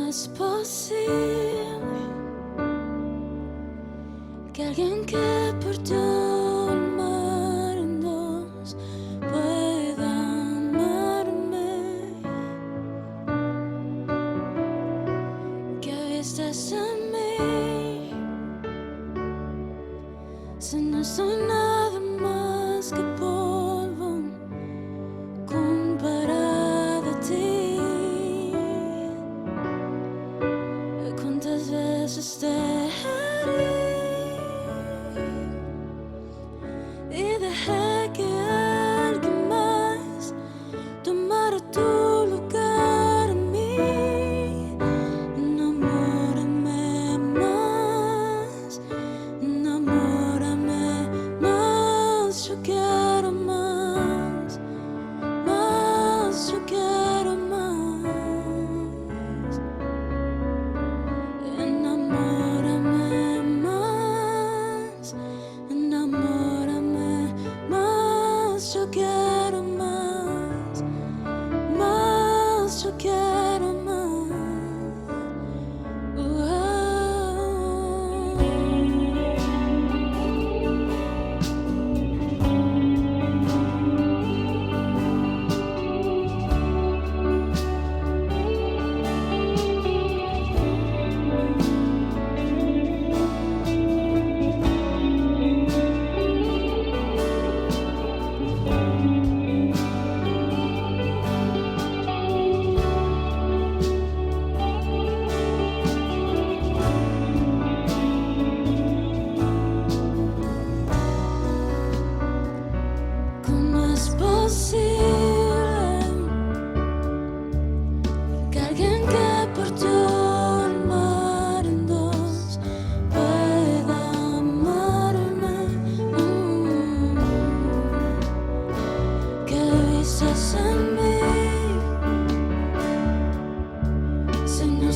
es posible que alguien que partió el mar en dos pueda amarme? Que estás en mí, si no soy nada más que polvo comparado a ti. ¿Cuántas veces te herí y dejé que alguien más tomara tu lugar en mí? Enamórame más, enamórame más, yo quiero más, yo quiero más.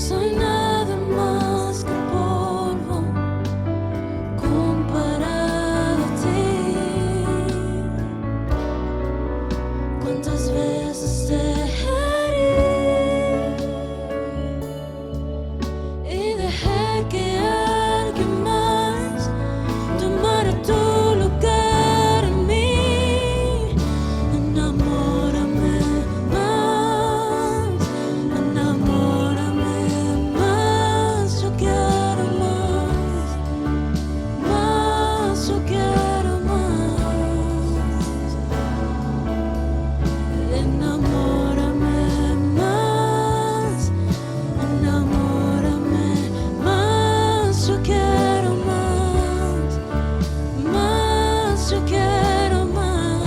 soy nada más que polvo comparado a ti. ¿Cuántas veces te herí y dejé que alguien más tomara tu lugar en mí? Enamórame más, yo quiero más, yo quiero más. Enamórame más, yo quiero más, yo quiero más.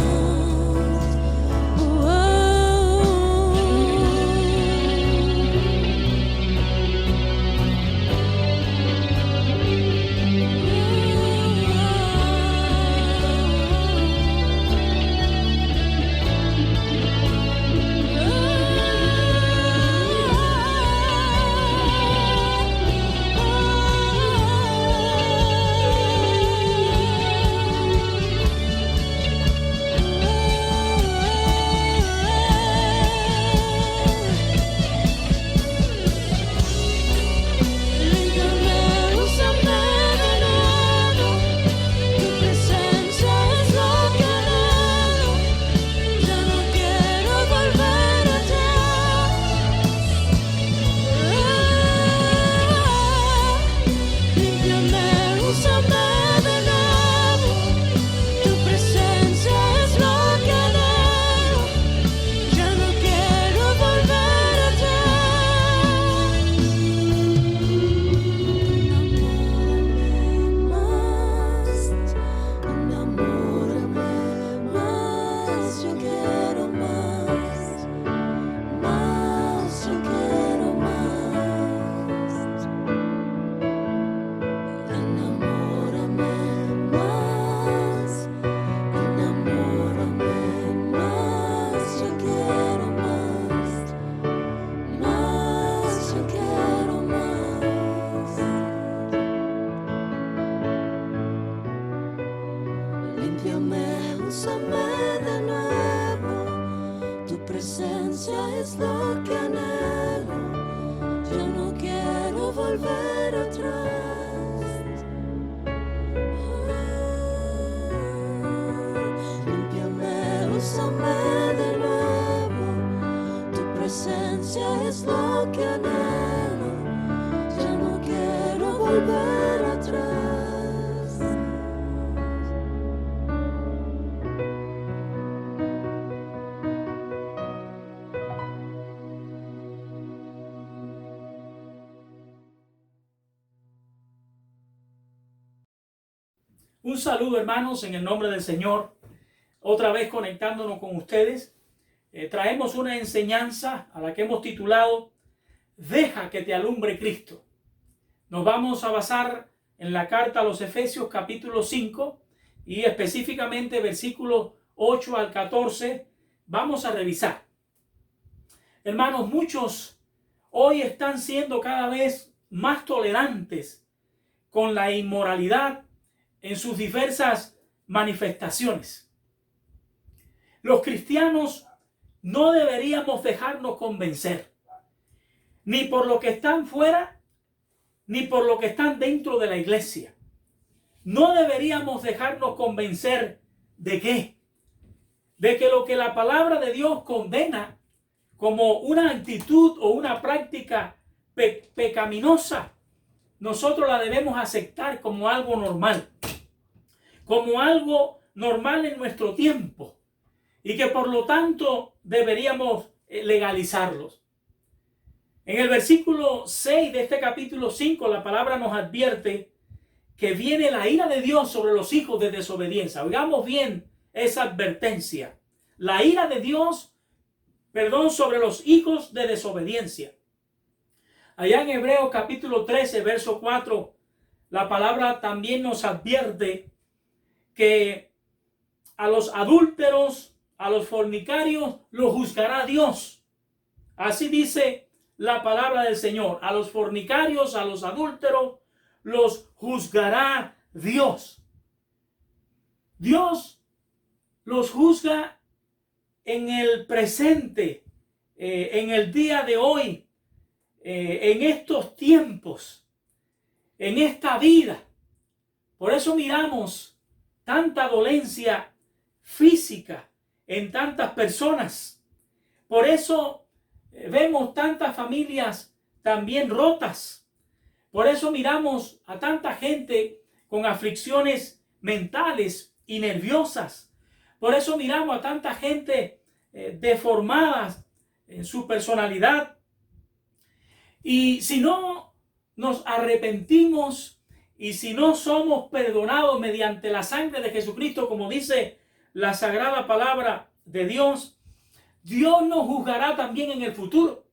Límpiame, úsame de nuevo, tu presencia es lo que anhelo. Ya no quiero volver atrás. Límpiame, úsame de nuevo, tu presencia es lo que anhelo. Ya no quiero volver atrás. Enamórame más, yo quiero más, yo quiero más. Enamórame más, yo quiero más, yo quiero más. Límpiame, úsame de nuevo, tu presencia es lo que anhelo. Ya no quiero volver atrás. Límpiame, úsame de nuevo, tu presencia es lo que anhelo. Ya no quiero volver atrás. Un saludo, hermanos, en el nombre del Señor. Otra vez conectándonos con ustedes. Traemos una enseñanza a la que hemos titulado Deja que te alumbre Cristo. Nos vamos a basar en la carta a los Efesios capítulo 5 y específicamente versículos 8 al 14. Vamos a revisar. Hermanos, muchos hoy están siendo cada vez más tolerantes con la inmoralidad en sus diversas manifestaciones. Los cristianos no deberíamos dejarnos convencer ni por lo que están fuera ni por lo que están dentro de la iglesia. No deberíamos dejarnos convencer ¿de qué? De que lo que la palabra de Dios condena como una actitud o una práctica pecaminosa, nosotros la debemos aceptar como algo normal. Como algo normal en nuestro tiempo y que por lo tanto deberíamos legalizarlos. En el versículo 6 de este capítulo 5 la palabra nos advierte que viene la ira de Dios sobre los hijos de desobediencia. Oigamos bien esa advertencia. La ira de Dios, sobre los hijos de desobediencia. Allá en Hebreos capítulo 13, verso 4, la palabra también nos advierte que a los adúlteros, a los fornicarios, los juzgará Dios. Así dice la palabra del Señor. A los fornicarios, a los adúlteros, los juzgará Dios. Dios los juzga en el presente, en el día de hoy, en estos tiempos, en esta vida. Por eso miramos tanta dolencia física en tantas personas. Por eso vemos tantas familias también rotas. Por eso miramos a tanta gente con aflicciones mentales y nerviosas. Por eso miramos a tanta gente deformada en su personalidad. Y si no nos arrepentimos y si no somos perdonados mediante la sangre de Jesucristo, como dice la sagrada palabra de Dios, Dios nos juzgará también en el futuro.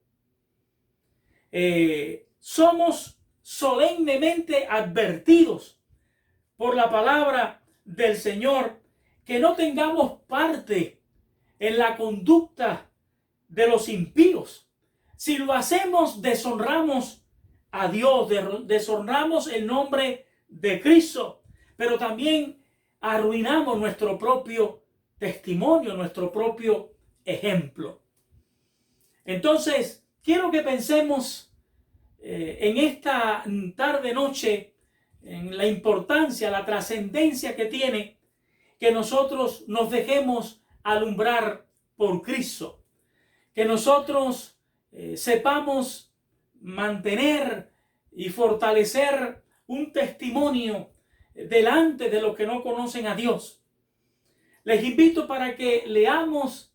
Somos solemnemente advertidos por la palabra del Señor que no tengamos parte en la conducta de los impíos. Si lo hacemos, deshonramos a Dios, deshonramos el nombre de Cristo, pero también arruinamos nuestro propio testimonio, nuestro propio ejemplo. Entonces, quiero que pensemos en esta tarde-noche en la importancia, la trascendencia que tiene que nosotros nos dejemos alumbrar por Cristo, que nosotros sepamos mantener y fortalecer un testimonio delante de los que no conocen a Dios. Les invito para que leamos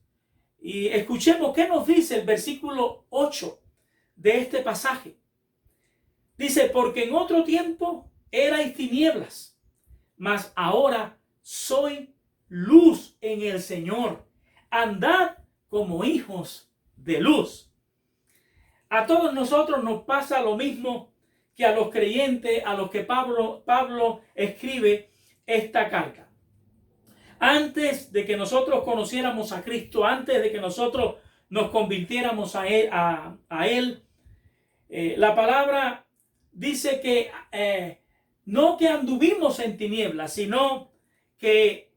y escuchemos qué nos dice el versículo 8 de este pasaje. Dice, porque en otro tiempo erais tinieblas, mas ahora soy luz en el Señor. Andad como hijos de luz. A todos nosotros nos pasa lo mismo que a los creyentes, a los que Pablo escribe esta carta. Antes de que nosotros conociéramos a Cristo, antes de que nosotros nos convirtiéramos a Él, la palabra dice que no que anduvimos en tinieblas, sino que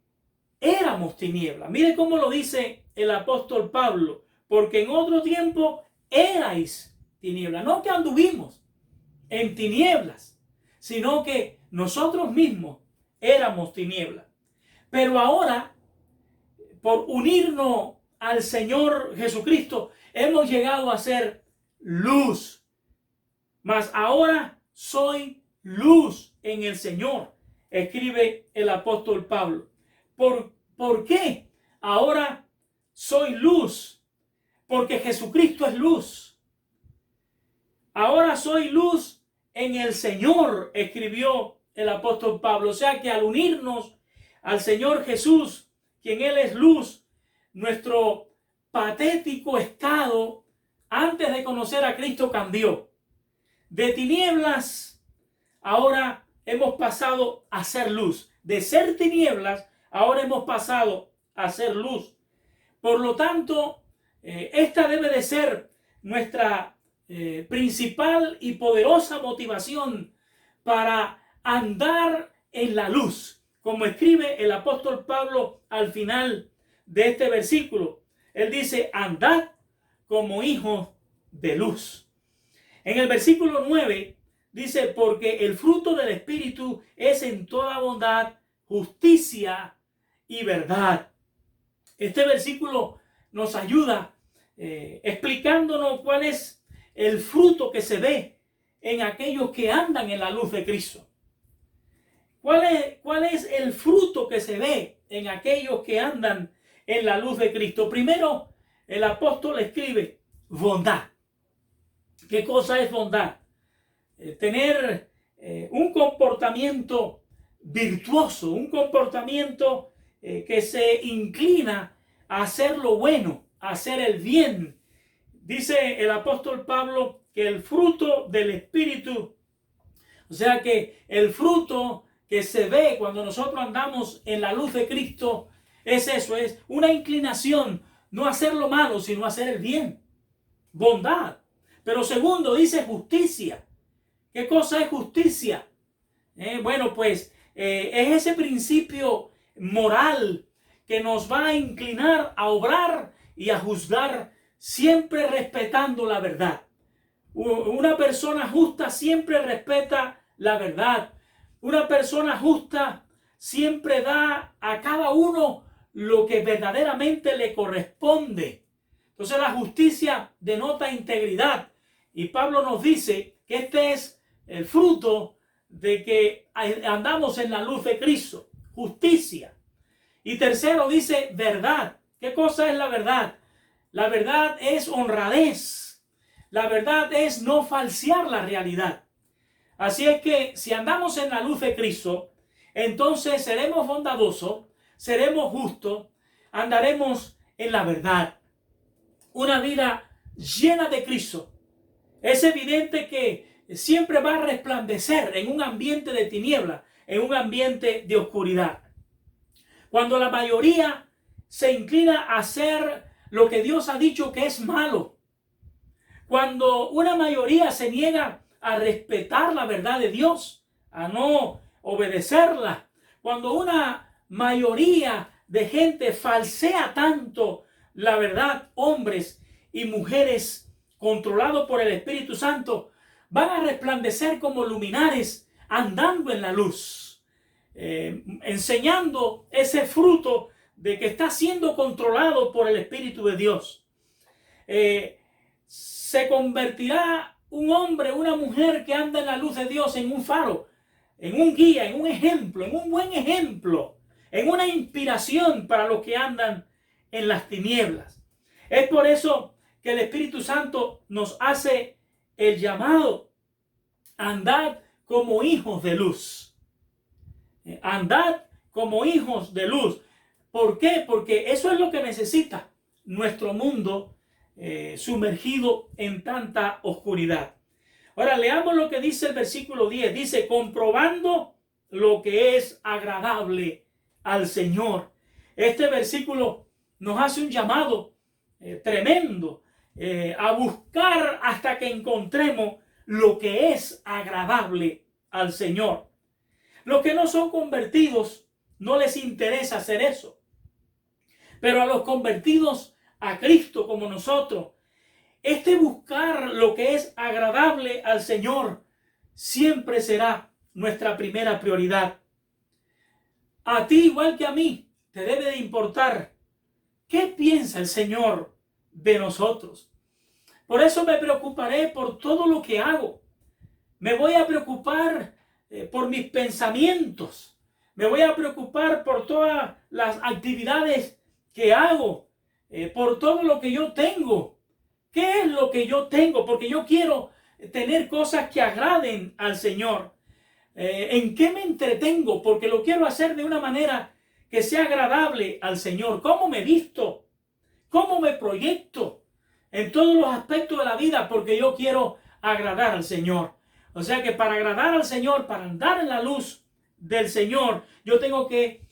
éramos tinieblas. Mire cómo lo dice el apóstol Pablo, porque en otro tiempo erais tinieblas. No que anduvimos en tinieblas, sino que nosotros mismos éramos tinieblas. Pero ahora, por unirnos al Señor Jesucristo, hemos llegado a ser luz. Mas ahora soy luz en el Señor, escribe el apóstol Pablo. ¿Por qué ahora soy luz? Porque Jesucristo es luz. Ahora soy luz en el Señor, escribió el apóstol Pablo. O sea que al unirnos al Señor Jesús, quien Él es luz, nuestro patético estado antes de conocer a Cristo cambió. De tinieblas, ahora hemos pasado a ser luz. De ser tinieblas, ahora hemos pasado a ser luz. Por lo tanto, esta debe de ser nuestra principal y poderosa motivación para andar en la luz. Como escribe el apóstol Pablo al final de este versículo. Él dice, andad como hijos de luz. En el versículo 9 dice, porque el fruto del Espíritu es en toda bondad, justicia y verdad. Este versículo nos ayuda explicándonos cuál es el fruto que se ve en aquellos que andan en la luz de Cristo. ¿Cuál es el fruto que se ve en aquellos que andan en la luz de Cristo? Primero, el apóstol escribe bondad. ¿Qué cosa es bondad? Tener un comportamiento virtuoso, un comportamiento que se inclina a hacer lo bueno, a hacer el bien. Dice el apóstol Pablo que el fruto del Espíritu, o sea que el fruto que se ve cuando nosotros andamos en la luz de Cristo es eso, es una inclinación, no a hacer lo malo, sino a hacer el bien. Bondad. Pero segundo, dice justicia. ¿Qué cosa es justicia? Bueno, pues es ese principio moral que nos va a inclinar a obrar y a juzgar siempre respetando la verdad. Una persona justa siempre respeta la verdad. Una persona justa siempre da a cada uno lo que verdaderamente le corresponde. Entonces la justicia denota integridad. Y Pablo nos dice que este es el fruto de que andamos en la luz de Cristo. Justicia. Y tercero dice verdad. ¿Qué cosa es la verdad? La verdad es honradez. La verdad es no falsear la realidad. Así es que si andamos en la luz de Cristo, entonces seremos bondadosos, seremos justos, andaremos en la verdad. Una vida llena de Cristo. Es evidente que siempre va a resplandecer en un ambiente de tiniebla, en un ambiente de oscuridad. Cuando la mayoría se inclina a hacer lo que Dios ha dicho que es malo, cuando una mayoría se niega a respetar la verdad de Dios, a no obedecerla, cuando una mayoría de gente falsea tanto la verdad, hombres y mujeres controlados por el Espíritu Santo, van a resplandecer como luminares andando en la luz, enseñando ese fruto de que está siendo controlado por el Espíritu de Dios. Se convertirá un hombre, una mujer que anda en la luz de Dios en un faro, en un guía, en un ejemplo, en un buen ejemplo, en una inspiración para los que andan en las tinieblas. Es por eso que el Espíritu Santo nos hace el llamado: andad como hijos de luz. Andad como hijos de luz. ¿Por qué? Porque eso es lo que necesita nuestro mundo sumergido en tanta oscuridad. Ahora leamos lo que dice el versículo 10. Dice: comprobando lo que es agradable al Señor. Este versículo nos hace un llamado tremendo a buscar hasta que encontremos lo que es agradable al Señor. Los que no son convertidos no les interesa hacer eso. Pero a los convertidos a Cristo como nosotros, este buscar lo que es agradable al Señor siempre será nuestra primera prioridad. A ti, igual que a mí, te debe de importar qué piensa el Señor de nosotros. Por eso me preocuparé por todo lo que hago. Me voy a preocupar por mis pensamientos. Me voy a preocupar por todas las actividades que hago, por todo lo que yo tengo. ¿Qué es lo que yo tengo? Porque yo quiero tener cosas que agraden al Señor. ¿En qué me entretengo? Porque lo quiero hacer de una manera que sea agradable al Señor. ¿Cómo me visto? ¿Cómo me proyecto? En todos los aspectos de la vida, porque yo quiero agradar al Señor. O sea que para agradar al Señor, para andar en la luz del Señor, yo tengo que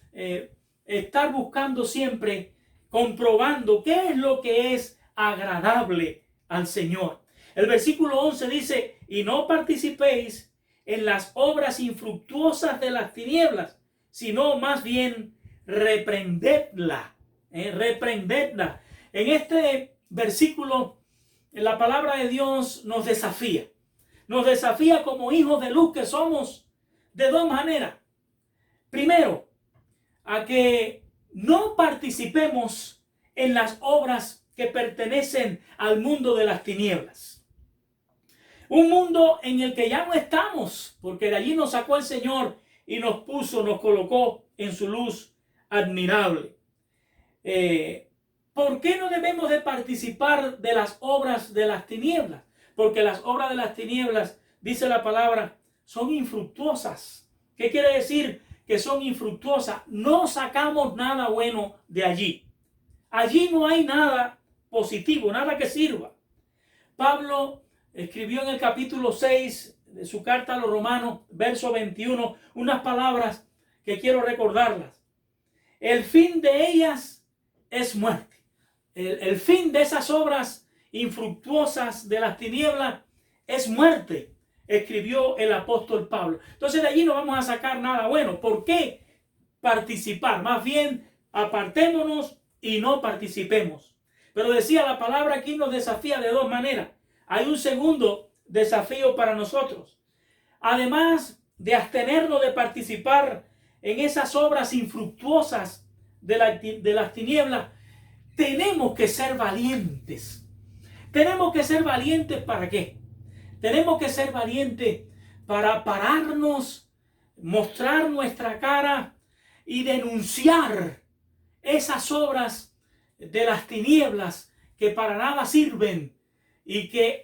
estar buscando siempre, comprobando qué es lo que es agradable al Señor. El versículo 11 dice: y no participéis en las obras infructuosas de las tinieblas, sino más bien reprendedla. Reprendedla. En este versículo, la palabra de Dios nos desafía. Nos desafía como hijos de luz que somos de dos maneras. Primero, a que no participemos en las obras que pertenecen al mundo de las tinieblas. Un mundo en el que ya no estamos, porque de allí nos sacó el Señor y nos puso, nos colocó en su luz admirable. ¿Por qué no debemos de participar de las obras de las tinieblas? Porque las obras de las tinieblas, dice la palabra, son infructuosas. ¿Qué quiere decir que son infructuosas? No sacamos nada bueno de allí. Allí no hay nada positivo, nada que sirva. Pablo escribió en el capítulo 6 de su carta a los Romanos, verso 21, unas palabras que quiero recordarlas. El fin de ellas es muerte. El fin de esas obras infructuosas de las tinieblas es muerte, escribió el apóstol Pablo. Entonces de allí no vamos a sacar nada bueno. ¿Por qué participar? Más bien apartémonos y no participemos. Pero decía la palabra aquí nos desafía de dos maneras. Hay un segundo desafío para nosotros. Además de abstenernos de participar en esas obras infructuosas de las tinieblas, tenemos que ser valientes. Tenemos que ser valientes ¿para qué? Tenemos que ser valientes para pararnos, mostrar nuestra cara y denunciar esas obras de las tinieblas que para nada sirven y que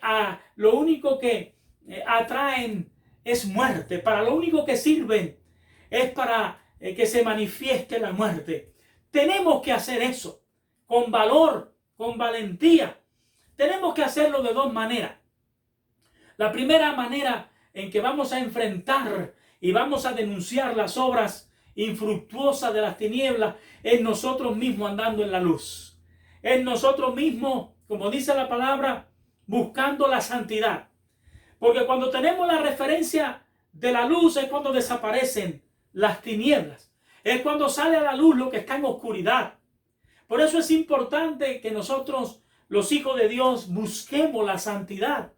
lo único que atraen es muerte. Para lo único que sirven es para que se manifieste la muerte. Tenemos que hacer eso con valor, con valentía. Tenemos que hacerlo de dos maneras. La primera manera en que vamos a enfrentar y vamos a denunciar las obras infructuosas de las tinieblas es nosotros mismos andando en la luz. Es nosotros mismos, como dice la palabra, buscando la santidad. Porque cuando tenemos la referencia de la luz es cuando desaparecen las tinieblas. Es cuando sale a la luz lo que está en oscuridad. Por eso es importante que nosotros, los hijos de Dios, busquemos la santidad.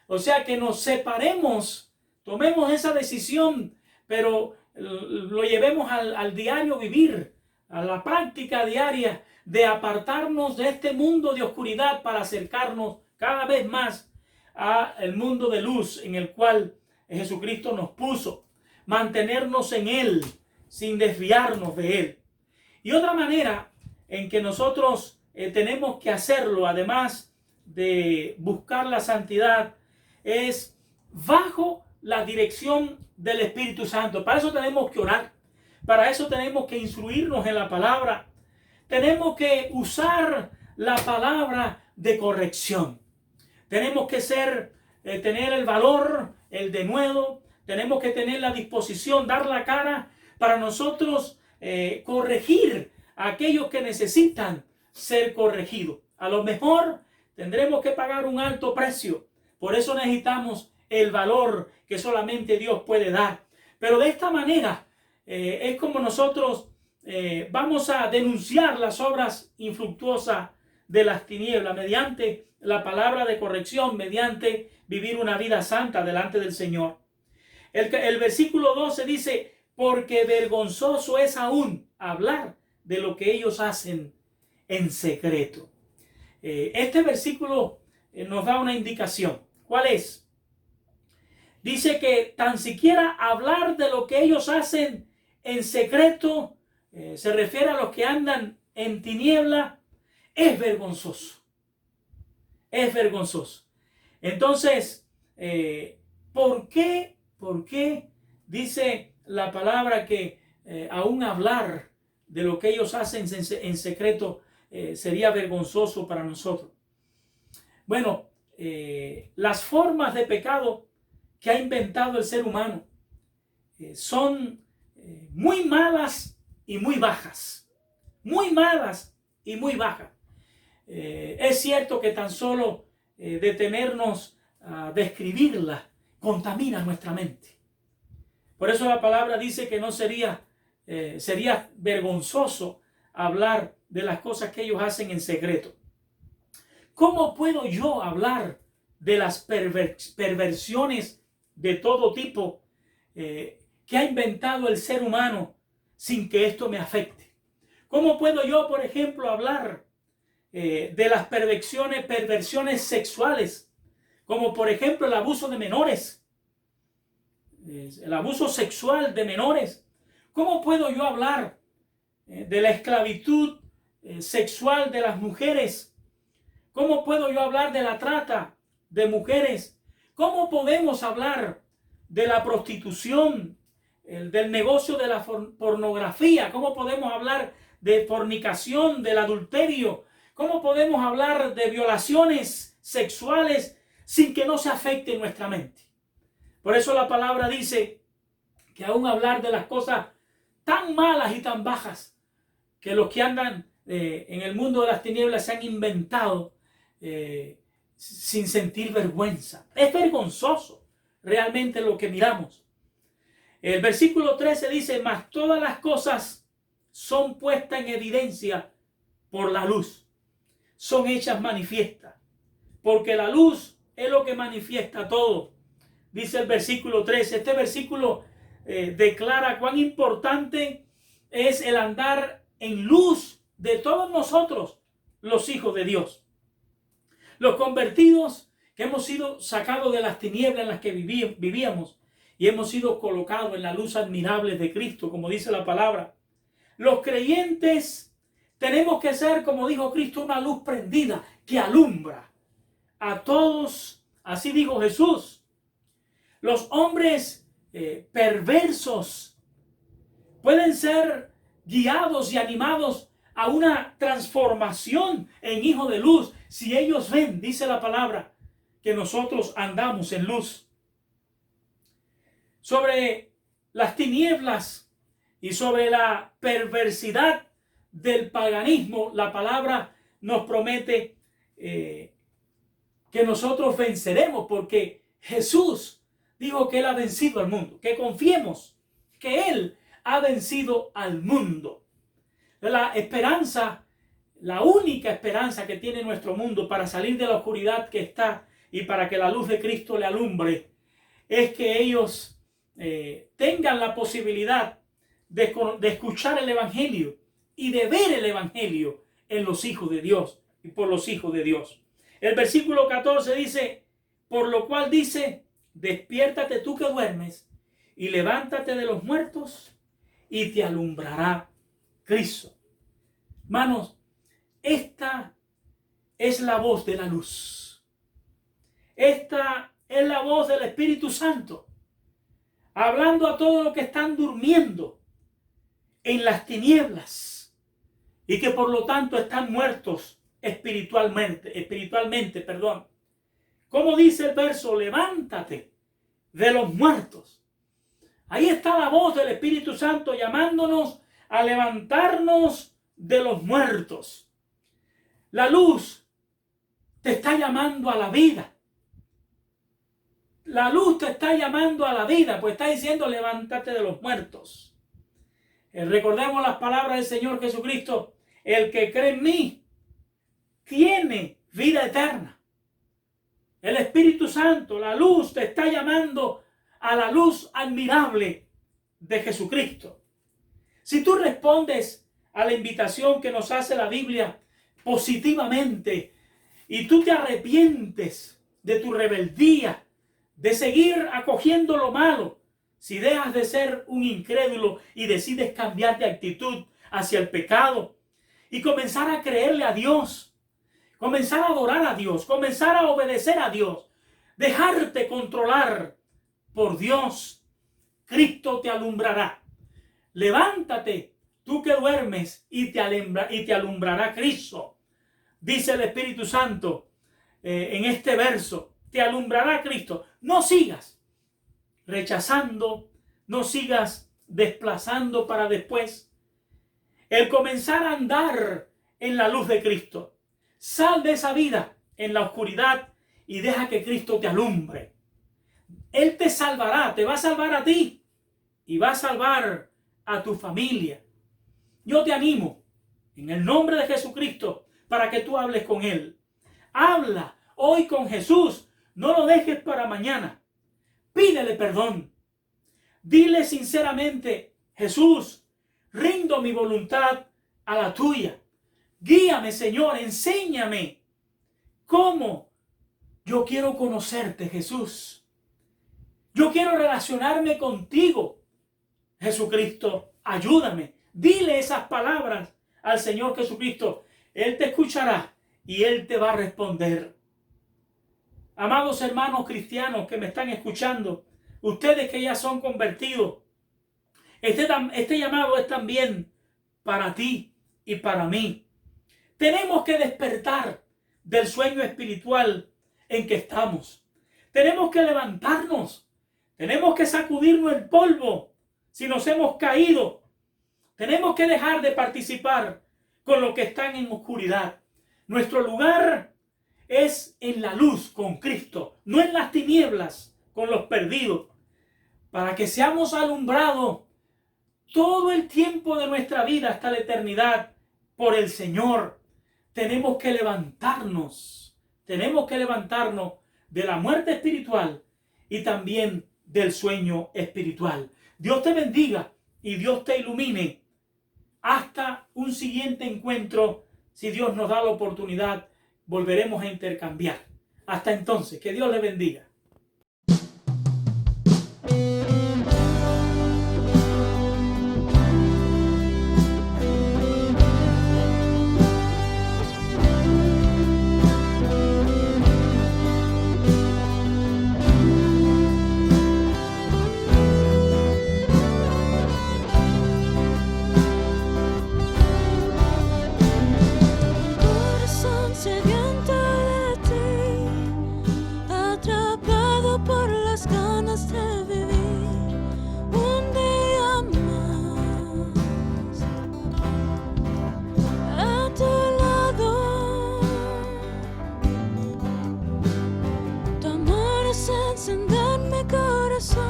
O sea, que nos separemos, tomemos esa decisión, pero lo llevemos al diario vivir, a la práctica diaria de apartarnos de este mundo de oscuridad para acercarnos cada vez más al mundo de luz en el cual Jesucristo nos puso. Mantenernos en Él, sin desviarnos de Él. Y otra manera en que nosotros tenemos que hacerlo, además de buscar la santidad, es bajo la dirección del Espíritu Santo. Para eso tenemos que orar. Para eso tenemos que instruirnos en la palabra. Tenemos que usar la palabra de corrección. Tenemos que tener el valor, el denuedo. Tenemos que tener la disposición, dar la cara para nosotros corregir a aquellos que necesitan ser corregidos. A lo mejor tendremos que pagar un alto precio. Por eso necesitamos el valor que solamente Dios puede dar. Pero de esta manera es como nosotros vamos a denunciar las obras infructuosas de las tinieblas mediante la palabra de corrección, mediante vivir una vida santa delante del Señor. El versículo 12 dice, porque vergonzoso es aún hablar de lo que ellos hacen en secreto. Este versículo nos da una indicación. ¿Cuál es? Dice que tan siquiera hablar de lo que ellos hacen en secreto, se refiere a los que andan en tiniebla, es vergonzoso. Es vergonzoso. Entonces, ¿por qué dice la palabra que aún hablar de lo que ellos hacen en secreto sería vergonzoso para nosotros? Bueno, las formas de pecado que ha inventado el ser humano son muy malas y muy bajas. Muy malas y muy bajas. Es cierto que tan solo detenernos a describirlas contamina nuestra mente. Por eso la palabra dice que no sería vergonzoso hablar de las cosas que ellos hacen en secreto. ¿Cómo puedo yo hablar de las perversiones de todo tipo que ha inventado el ser humano sin que esto me afecte? ¿Cómo puedo yo, por ejemplo, hablar de las perversiones sexuales, como por ejemplo el abuso de menores, el abuso sexual de menores? ¿Cómo puedo yo hablar de la esclavitud sexual de las mujeres? ¿Cómo puedo yo hablar de la trata de mujeres? ¿Cómo podemos hablar de la prostitución, del negocio de la pornografía? ¿Cómo podemos hablar de fornicación, del adulterio? ¿Cómo podemos hablar de violaciones sexuales sin que no se afecte nuestra mente? Por eso la palabra dice que aún hablar de las cosas tan malas y tan bajas que los que andan en el mundo de las tinieblas se han inventado, sin sentir vergüenza. Es vergonzoso realmente lo que miramos. El versículo 13 dice, mas todas las cosas son puestas en evidencia por la luz, son hechas manifiestas, porque la luz es lo que manifiesta todo. Dice el versículo 13. Este versículo declara cuán importante es el andar en luz de todos nosotros, los hijos de Dios. Los convertidos que hemos sido sacados de las tinieblas en las que vivíamos y hemos sido colocados en la luz admirable de Cristo, como dice la palabra. Los creyentes tenemos que ser, como dijo Cristo, una luz prendida que alumbra a todos. Así dijo Jesús. Los hombres perversos pueden ser guiados y animados a una transformación en hijos de luz si ellos ven, dice la palabra, que nosotros andamos en luz. Sobre las tinieblas y sobre la perversidad del paganismo, la palabra nos promete que nosotros venceremos, porque Jesús dijo que Él ha vencido al mundo, que confiemos que Él ha vencido al mundo. La esperanza, la única esperanza que tiene nuestro mundo para salir de la oscuridad que está y para que la luz de Cristo le alumbre, es que ellos tengan la posibilidad de escuchar el Evangelio y de ver el Evangelio en los hijos de Dios y por los hijos de Dios. El versículo 14 dice, por lo cual dice, despiértate tú que duermes y levántate de los muertos y te alumbrará Cristo. Hermanos, esta es la voz de la luz. Esta es la voz del Espíritu Santo, hablando a todos los que están durmiendo en las tinieblas y que por lo tanto están muertos espiritualmente. Como dice el verso, levántate de los muertos. Ahí está la voz del Espíritu Santo llamándonos a levantarnos de los muertos. La luz te está llamando a la vida. La luz te está llamando a la vida, pues está diciendo levántate de los muertos. Recordemos las palabras del Señor Jesucristo. El que cree en mí tiene vida eterna. El Espíritu Santo, la luz, te está llamando a la luz admirable de Jesucristo. Si tú respondes a la invitación que nos hace la Biblia positivamente y tú te arrepientes de tu rebeldía, de seguir acogiendo lo malo, si dejas de ser un incrédulo y decides cambiar de actitud hacia el pecado y comenzar a creerle a Dios, comenzar a adorar a Dios, comenzar a obedecer a Dios, dejarte controlar por Dios, Cristo te alumbrará. Levántate, tú que duermes, y te alumbrará Cristo. Dice el Espíritu Santo en este verso, te alumbrará Cristo. No sigas rechazando, no sigas desplazando para después. El comenzar a andar en la luz de Cristo. Sal de esa vida en la oscuridad y deja que Cristo te alumbre. Él te salvará, te va a salvar a ti y va a salvar a tu familia. Yo te animo en el nombre de Jesucristo para que tú hables con Él. Habla hoy con Jesús. No lo dejes para mañana. Pídele perdón. Dile sinceramente, Jesús, rindo mi voluntad a la tuya. Guíame, Señor, enséñame cómo yo quiero conocerte, Jesús. Yo quiero relacionarme contigo. Jesucristo, ayúdame. Dile esas palabras al Señor Jesucristo. Él te escuchará y Él te va a responder. Amados hermanos cristianos que me están escuchando, ustedes que ya son convertidos, este llamado es también para ti y para mí. Tenemos que despertar del sueño espiritual en que estamos. Tenemos que levantarnos. Tenemos que sacudirnos el polvo si nos hemos caído. Tenemos que dejar de participar con los que están en oscuridad. Nuestro lugar es en la luz con Cristo, no en las tinieblas con los perdidos, para que seamos alumbrados todo el tiempo de nuestra vida hasta la eternidad por el Señor. Tenemos que levantarnos de la muerte espiritual y también del sueño espiritual. Dios te bendiga y Dios te ilumine. Hasta un siguiente encuentro, si Dios nos da la oportunidad, volveremos a intercambiar. Hasta entonces, que Dios le bendiga. Corazón sediento de ti, atrapado por las ganas de vivir un día más a tu lado. Tu amor es encender mi corazón.